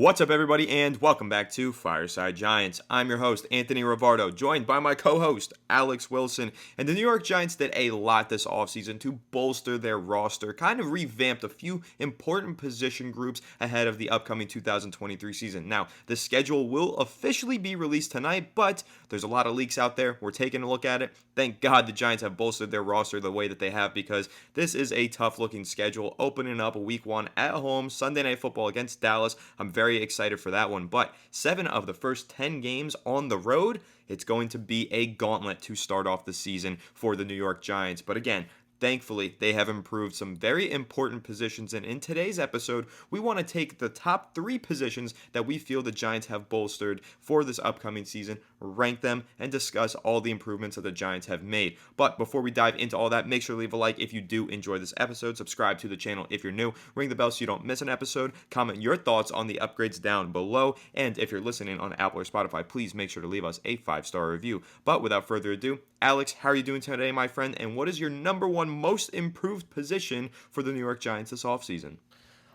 What's up, everybody, and welcome back to Fireside Giants. I'm your host, Anthony Rivardo, joined by my co-host, Alex Wilson. And the New York Giants did a lot this offseason to bolster their roster, kind of revamped a few important position groups ahead of the upcoming 2023 season. Now, the schedule will officially be released tonight, but there's a lot of leaks out there. We're taking a look at it. Thank God the Giants have bolstered their roster the way that they have, because this is a tough-looking schedule, opening up week one at home, Sunday Night Football against Dallas. I'm very excited for that one, but 7 of the first 10 games on the road, it's going to be a gauntlet to start off the season for the New York Giants. But again, thankfully, they have improved some very important positions, and in today's episode, we want to take the top 3 positions that we feel the Giants have bolstered for this upcoming season, rank them, and discuss all the improvements that the Giants have made. But before we dive into all that, make sure to leave a like if you do enjoy this episode, subscribe to the channel if you're new, ring the bell so you don't miss an episode, comment your thoughts on the upgrades down below, and if you're listening on Apple or Spotify, please make sure to leave us a 5-star review. But without further ado, Alex, how are you doing today, my friend? And what is your number one most improved position for the New York Giants this offseason?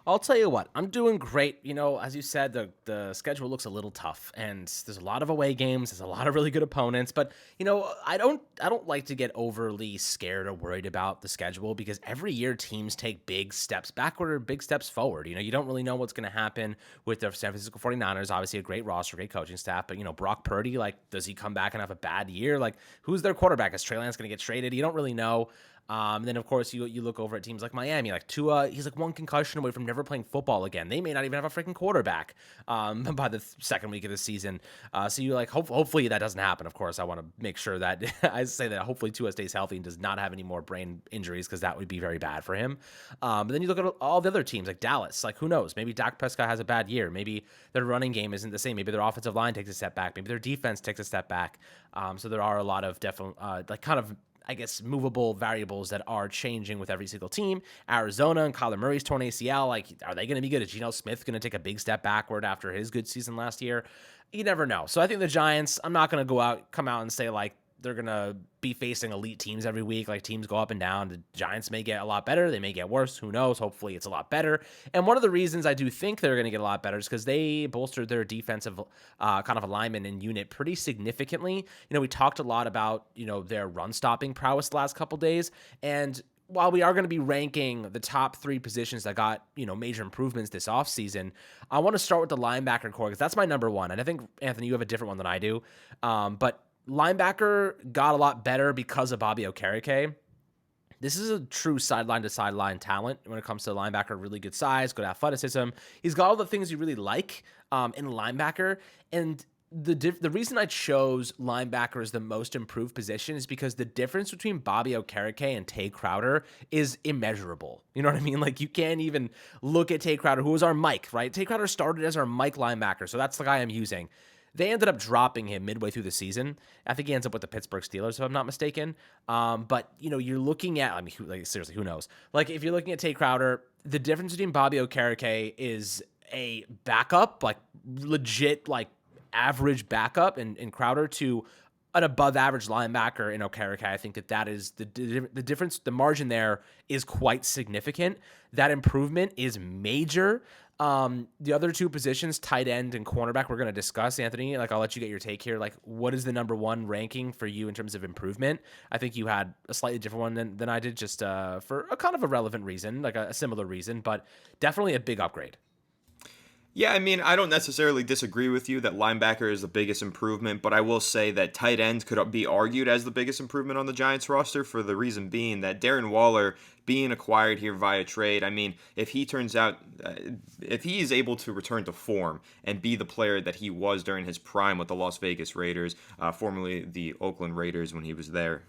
I'll tell you what, I'm doing great. You know, as you said, the schedule looks a little tough, and there's a lot of away games. There's a lot of really good opponents, but you know, I don't like to get overly scared or worried about the schedule, because every year teams take big steps backward or big steps forward. You know, you don't really know what's going to happen with the San Francisco 49ers. Obviously, a great roster, great coaching staff, but you know, Brock Purdy, like, does he come back and have a bad year? Like, who's their quarterback? Is Trey Lance going to get traded? You don't really know. Then of course you look over at teams like Miami, like Tua, he's like one concussion away from never playing football again. They may not even have a freaking quarterback by the second week of the season. So you like hopefully that doesn't happen. Of course, I want to make sure that I say that hopefully Tua stays healthy and does not have any more brain injuries, because that would be very bad for him. But then you look at all the other teams like Dallas. Like, who knows? Maybe Dak Prescott has a bad year. Maybe their running game isn't the same. Maybe their offensive line takes a step back. Maybe their defense takes a step back. So there are a lot of different like kind of, I guess, movable variables that are changing with every single team. Arizona and Kyler Murray's torn ACL. Like, are they going to be good? Is Geno Smith going to take a big step backward after his good season last year? You never know. So I think the Giants, I'm not going to come out and say like they're going to be facing elite teams every week. Like, teams go up and down. The Giants may get a lot better. They may get worse. Who knows? Hopefully it's a lot better. And one of the reasons I do think they're going to get a lot better is because they bolstered their defensive kind of alignment and unit pretty significantly. You know, we talked a lot about, you know, their run stopping prowess the last couple days. And while we are going to be ranking the top 3 positions that got, you know, major improvements this offseason, I want to start with the linebacker core, because that's my number one. And I think, Anthony, you have a different one than I do. But linebacker got a lot better because of Bobby Okereke. This is a true sideline-to-sideline talent when it comes to linebacker. Really good size, good athleticism. He's got all the things you really like in linebacker. And the reason I chose linebacker as the most improved position is because the difference between Bobby Okereke and Tay Crowder is immeasurable. You know what I mean? Like, you can't even look at Tay Crowder, who was our Mike, right? Tay Crowder started as our Mike linebacker, so that's the guy I'm using. They ended up dropping him midway through the season. I think he ends up with the Pittsburgh Steelers, if I'm not mistaken. But, you know, you're looking at, I mean, seriously, who knows? Like, if you're looking at Tay Crowder, the difference between Bobby Okereke is a backup, like legit, like average backup in Crowder, to an above average linebacker in Okereke. I think that is the difference. The margin there is quite significant. That improvement is major. The other 2 positions, tight end and cornerback, we're going to discuss. Anthony, like, I'll let you get your take here. Like, what is the number 1 ranking for you in terms of improvement? I think you had a slightly different one than I did, just for a kind of a relevant reason, like a similar reason, but definitely a big upgrade. Yeah, I mean, I don't necessarily disagree with you that linebacker is the biggest improvement, but I will say that tight end could be argued as the biggest improvement on the Giants roster, for the reason being that Darren Waller being acquired here via trade, I mean, if he turns out, if he is able to return to form and be the player that he was during his prime with the Las Vegas Raiders, formerly the Oakland Raiders when he was there,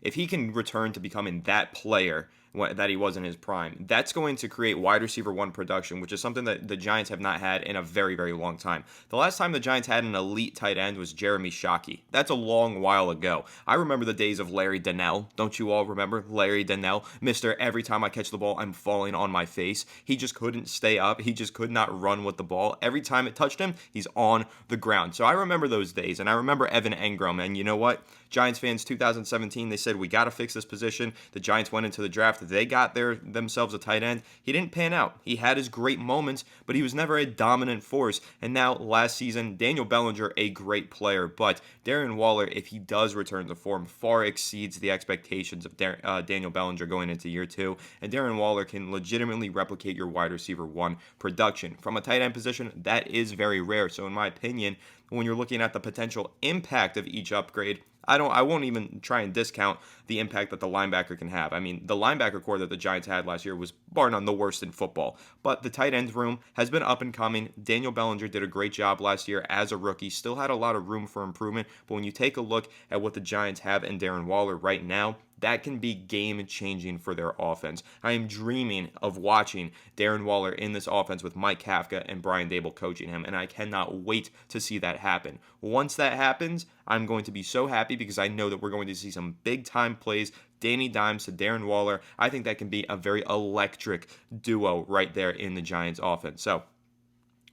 if he can return to becoming that player that he was in his prime, that's going to create wide receiver 1 production, which is something that the Giants have not had in a very, very long time. The last time the Giants had an elite tight end was Jeremy Shockey. That's a long while ago. I remember the days of Larry Donnell. Don't you all remember Larry Donnell, Mr. monster. Every time I catch the ball, I'm falling on my face. He just couldn't stay up. He just could not run with the ball. Every time it touched him, he's on the ground. So I remember those days, and I remember Evan Engram. And you know what? Giants fans, 2017, they said, we got to fix this position. The Giants went into the draft. They got themselves a tight end. He didn't pan out. He had his great moments, but he was never a dominant force. And now, last season, Daniel Bellinger, a great player. But Darren Waller, if he does return to form, far exceeds the expectations of Daniel Bellinger going into year two. And Darren Waller can legitimately replicate your wide receiver one production. From a tight end position, that is very rare. So in my opinion, when you're looking at the potential impact of each upgrade, I won't even try and discount the impact that the linebacker can have. I mean, the linebacker core that the Giants had last year was bar none the worst in football. But the tight end room has been up and coming. Daniel Bellinger did a great job last year as a rookie. Still had a lot of room for improvement. But when you take a look at what the Giants have in Darren Waller right now, that can be game-changing for their offense. I am dreaming of watching Darren Waller in this offense with Mike Kafka and Brian Dable coaching him, and I cannot wait to see that happen. Once that happens, I'm going to be so happy because I know that we're going to see some big-time plays. Danny Dimes to Darren Waller. I think that can be a very electric duo right there in the Giants offense. So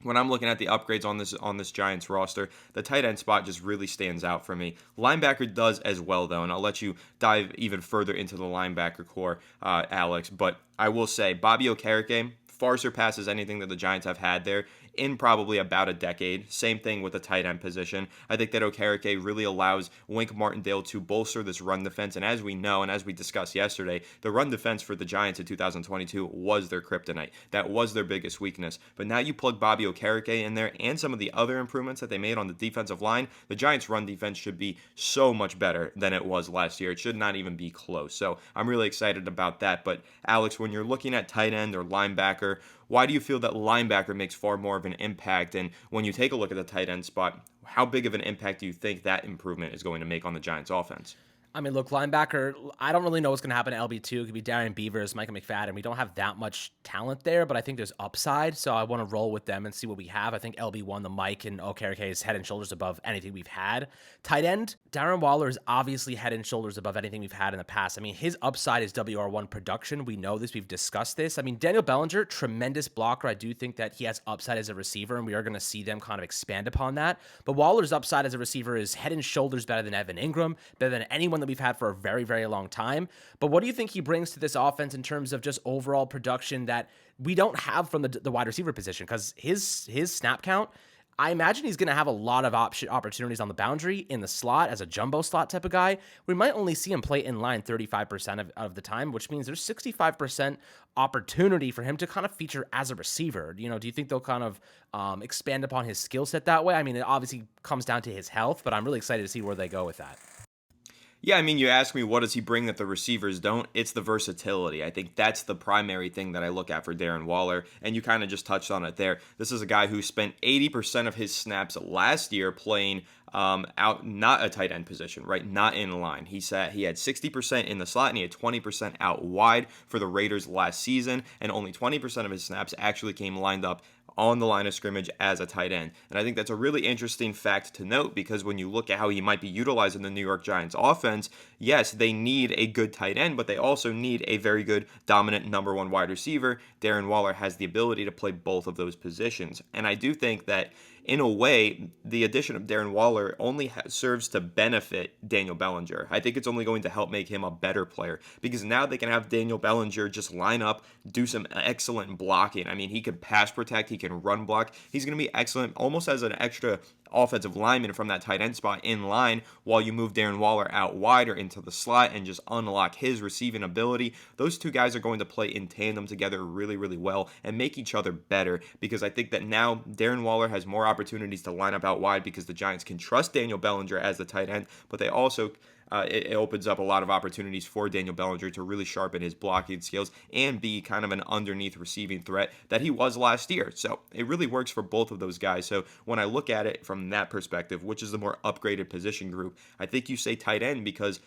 when I'm looking at the upgrades on this Giants roster, the tight end spot just really stands out for me. Linebacker does as well, though, and I'll let you dive even further into the linebacker core, Alex. But I will say, Bobby Okereke far surpasses anything that the Giants have had there in probably about a decade. Same thing with the tight end position. I think that Okereke really allows Wink Martindale to bolster this run defense. And as we know, and as we discussed yesterday, the run defense for the Giants in 2022 was their kryptonite. That was their biggest weakness. But now you plug Bobby Okereke in there and some of the other improvements that they made on the defensive line, the Giants' run defense should be so much better than it was last year. It should not even be close. So I'm really excited about that. But Alex, when you're looking at tight end or linebacker, why do you feel that linebacker makes far more of an impact? And when you take a look at the tight end spot, how big of an impact do you think that improvement is going to make on the Giants offense? I mean, look, linebacker, I don't really know what's going to happen to LB2. It could be Darian Beavers, Micah McFadden. We don't have that much talent there, but I think there's upside, so I want to roll with them and see what we have. I think LB1, the Mike, and Okereke is head and shoulders above anything we've had. Tight end, Darren Waller is obviously head and shoulders above anything we've had in the past. I mean, his upside is WR1 production. We know this. We've discussed this. I mean, Daniel Bellinger, tremendous blocker. I do think that he has upside as a receiver, and we are going to see them kind of expand upon that. But Waller's upside as a receiver is head and shoulders better than Evan Engram, better than anyone that we've had for a very, very long time. But what do you think he brings to this offense in terms of just overall production that we don't have from the wide receiver position? Because his snap count, I imagine he's going to have a lot of opportunities on the boundary, in the slot, as a jumbo slot type of guy. We might only see him play in line 35% of the time, which means there's 65% opportunity for him to kind of feature as a receiver. You know, do you think they'll kind of expand upon his skill set that way? I mean, it obviously comes down to his health, but I'm really excited to see where they go with that. Yeah, I mean, you ask me what does he bring that the receivers don't? It's the versatility. I think that's the primary thing that I look at for Darren Waller, and you kind of just touched on it there. This is a guy who spent 80% of his snaps last year playing out, not a tight end position, right? Not in line. He said he had 60% in the slot and he had 20% out wide for the Raiders last season, and only 20% of his snaps actually came lined up on the line of scrimmage as a tight end. And I think that's a really interesting fact to note, because when you look at how he might be utilized in the New York Giants offense, yes, they need a good tight end, but they also need a very good dominant number one wide receiver. Darren Waller has the ability to play both of those positions. And I do think that in a way, the addition of Darren Waller only serves to benefit Daniel Bellinger. I think it's only going to help make him a better player, because now they can have Daniel Bellinger just line up, do some excellent blocking. I mean, he can pass protect, he can run block. He's going to be excellent, almost as an extra offensive lineman from that tight end spot in line, while you move Darren Waller out wide or into the slot and just unlock his receiving ability. Those two guys are going to play in tandem together really, really well and make each other better, because I think that now Darren Waller has more opportunities to line up out wide because the Giants can trust Daniel Bellinger as the tight end, but they also it opens up a lot of opportunities for Daniel Bellinger to really sharpen his blocking skills and be kind of an underneath receiving threat that he was last year. So it really works for both of those guys. So when I look at it from that perspective, which is the more upgraded position group, I think you say tight end because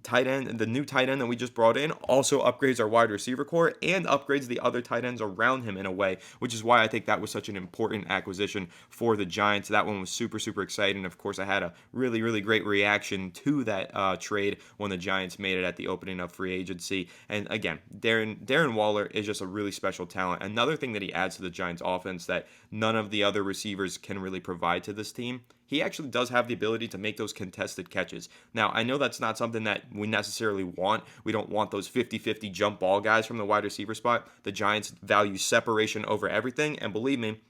the new tight end that we just brought in, also upgrades our wide receiver core and upgrades the other tight ends around him in a way, which is why I think that was such an important acquisition for the Giants. That one was super, super exciting. Of course, I had a really, really great reaction to that trade when the Giants made it at the opening of free agency. And again, Darren Waller is just a really special talent. Another thing that he adds to the Giants offense that none of the other receivers can really provide to this team, he actually does have the ability to make those contested catches. Now, I know that's not something that we necessarily want. We don't want those 50-50 jump ball guys from the wide receiver spot. The Giants value separation over everything, and believe me,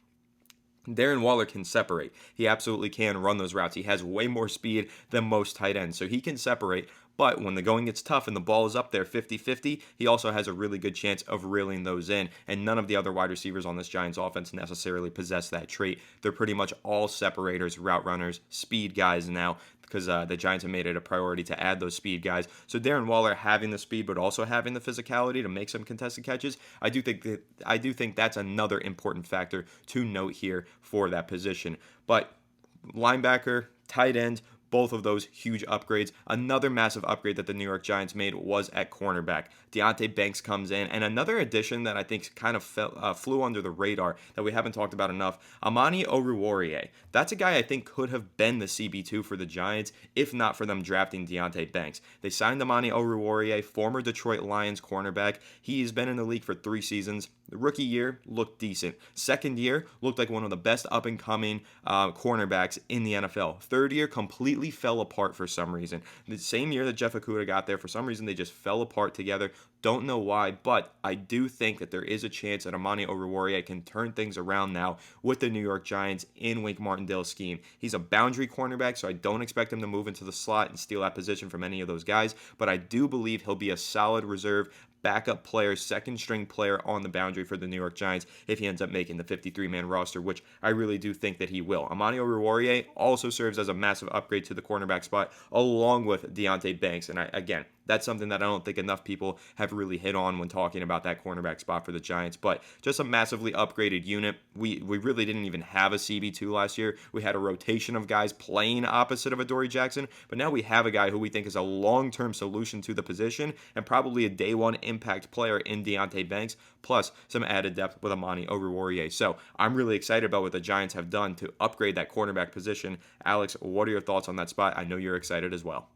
Darren Waller can separate. He absolutely can run those routes. He has way more speed than most tight ends, so he can separate. But when the going gets tough and the ball is up there 50-50, he also has a really good chance of reeling those in. And none of the other wide receivers on this Giants offense necessarily possess that trait. They're pretty much all separators, route runners, speed guys now, because the Giants have made it a priority to add those speed guys. So Darren Waller having the speed but also having the physicality to make some contested catches, I do think that's another important factor to note here for that position. But linebacker, tight end, both of those huge upgrades. Another massive upgrade that the New York Giants made was at cornerback. Deonte Banks comes in, and another addition that I think kind of flew under the radar that we haven't talked about enough, Amani Oruwariye. That's a guy I think could have been the CB2 for the Giants if not for them drafting Deonte Banks. They signed Amani Oruwariye, former Detroit Lions cornerback. He's been in the league for 3 seasons. The rookie year looked decent. Second year looked like one of the best up-and-coming cornerbacks in the NFL. Third year completely fell apart for some reason. The same year that Jeff Okudah got there, for some reason they just fell apart together. Don't know why, but I do think that there is a chance that Amani Oruwariye can turn things around now with the New York Giants in Wink Martindale's scheme. He's a boundary cornerback, so I don't expect him to move into the slot and steal that position from any of those guys, but I do believe he'll be a solid reserve backup player, second string player on the boundary for the New York Giants if he ends up making the 53-man roster, which I really do think that he will. Amani Oruwariye also serves as a massive upgrade to the cornerback spot along with Deonte Banks, and again, that's something that I don't think enough people have really hit on when talking about that cornerback spot for the Giants, but just a massively upgraded unit. We really didn't even have a CB2 last year. We had a rotation of guys playing opposite of Adoree Jackson, but now we have a guy who we think is a long-term solution to the position and probably a day one impact player in Deonte Banks, plus some added depth with Amani Oruwariye. So I'm really excited about what the Giants have done to upgrade that cornerback position. Alex, what are your thoughts on that spot? I know you're excited as well.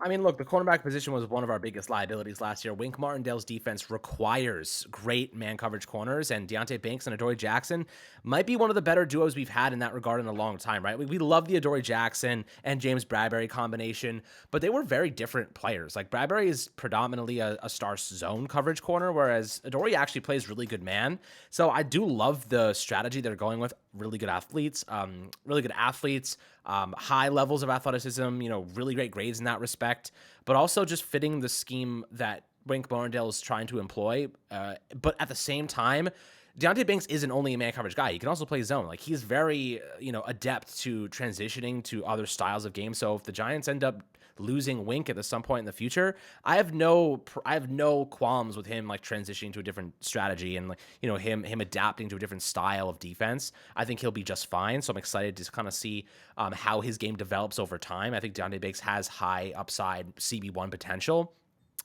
I mean, look, the cornerback position was one of our biggest liabilities last year. Wink Martindale's defense requires great man coverage corners, and Deonte Banks and Adoree Jackson might be one of the better duos we've had in that regard in a long time, right? We love the Adoree Jackson and James Bradbury combination, but they were very different players. Like, Bradbury is predominantly a star zone coverage corner, whereas Adoree actually plays really good man. So I do love the strategy they're going with. Really good athletes, high levels of athleticism, really great grades in that respect, but also just fitting the scheme that Wink Martindale is trying to employ. But at the same time, Deonte Banks isn't only a man coverage guy. He can also play zone. Like, he's very, adept to transitioning to other styles of game. So if the Giants end up losing Wink at some point in the future, I have no qualms with him like transitioning to a different strategy and him adapting to a different style of defense. I think he'll be just fine. So I'm excited to kind of see how his game develops over time. I think Deonte Banks has high upside CB1 potential.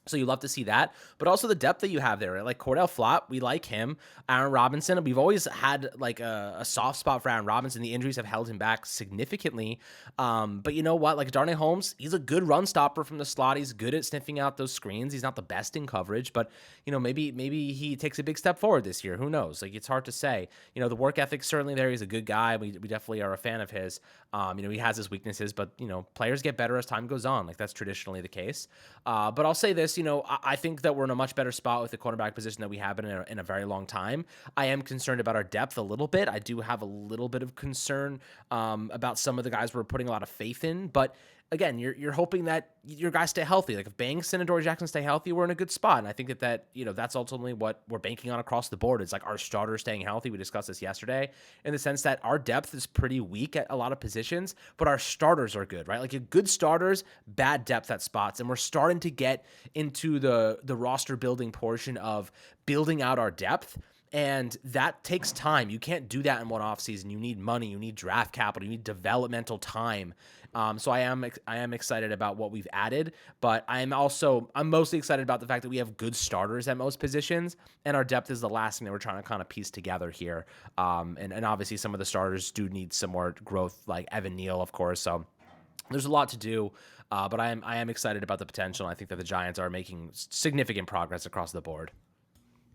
So you love to see that, but also the depth that you have there, right? Like Cordell Flott, we like him. Aaron Robinson, we've always had like a soft spot for Aaron Robinson. The injuries have held him back significantly. But you know what? Like Darnay Holmes, he's a good run stopper from the slot. He's good at sniffing out those screens. He's not the best in coverage, but maybe he takes a big step forward this year. Who knows? Like, it's hard to say. The work ethic's certainly there. He's a good guy. We definitely are a fan of his. He has his weaknesses, but players get better as time goes on. Like, that's traditionally the case. But I'll say this, I think that we're in a much better spot with the cornerback position that we have been in a very long time. I am concerned about our depth a little bit. I do have a little bit of concern about some of the guys we're putting a lot of faith in, but again, you're hoping that your guys stay healthy. Like, if Banks and Adoree Jackson stay healthy, we're in a good spot. And I think that that's ultimately what we're banking on across the board. It's like our starters staying healthy. We discussed this yesterday in the sense that our depth is pretty weak at a lot of positions, but our starters are good, right? Like, good starters, bad depth at spots. And we're starting to get into the roster building portion of building out our depth. And that takes time. You can't do that in one offseason. You need money. You need draft capital. You need developmental time. So I am excited about what we've added, but I'm mostly excited about the fact that we have good starters at most positions, and our depth is the last thing that we're trying to kind of piece together here. And obviously some of the starters do need some more growth, like Evan Neal, of course. So there's a lot to do, but I am excited about the potential. I think that the Giants are making significant progress across the board.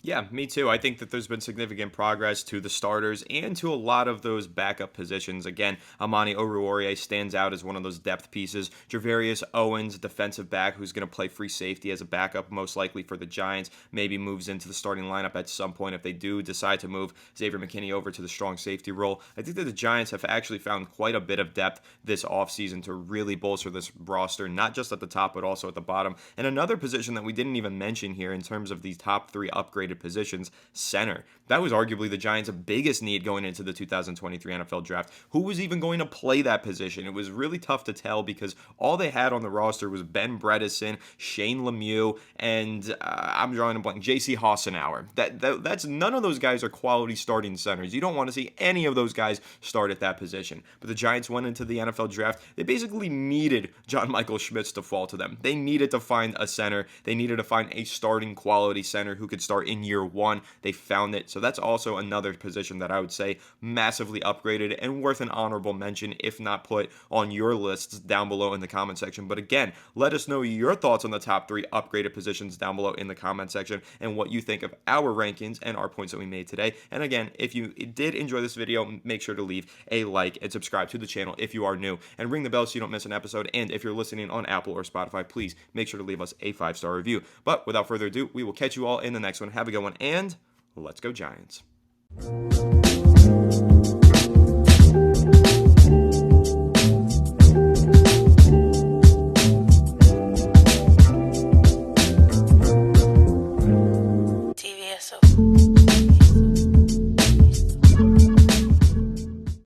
Yeah, me too. I think that there's been significant progress to the starters and to a lot of those backup positions. Again, Amani Oruwariye stands out as one of those depth pieces. Javarius Owens, defensive back, who's going to play free safety as a backup, most likely for the Giants, maybe moves into the starting lineup at some point if they do decide to move Xavier McKinney over to the strong safety role. I think that the Giants have actually found quite a bit of depth this offseason to really bolster this roster, not just at the top, but also at the bottom. And another position that we didn't even mention here in terms of these top three upgraded positions, center. That was arguably the Giants' biggest need going into the 2023 NFL draft. Who was even going to play that position? It was really tough to tell because all they had on the roster was Ben Bredesen, Shane Lemieux, and I'm drawing a blank, J.C. Hassenauer. That's none of those guys are quality starting centers. You don't want to see any of those guys start at that position. But the Giants went into the NFL draft. They basically needed John Michael Schmitz to fall to them. They needed to find a center. They needed to find a starting quality center who could start in year one. They found it. So that's also another position that I would say massively upgraded and worth an honorable mention, if not put on your lists down below in the comment section. But again, let us know your thoughts on the top three upgraded positions down below in the comment section and what you think of our rankings and our points that we made today. And again, if you did enjoy this video, make sure to leave a like and subscribe to the channel if you are new, and ring the bell so you don't miss an episode. And if you're listening on Apple or Spotify, please make sure to leave us a 5-star review. But without further ado, we will catch you all in the next one. Have a good one, and let's go Giants.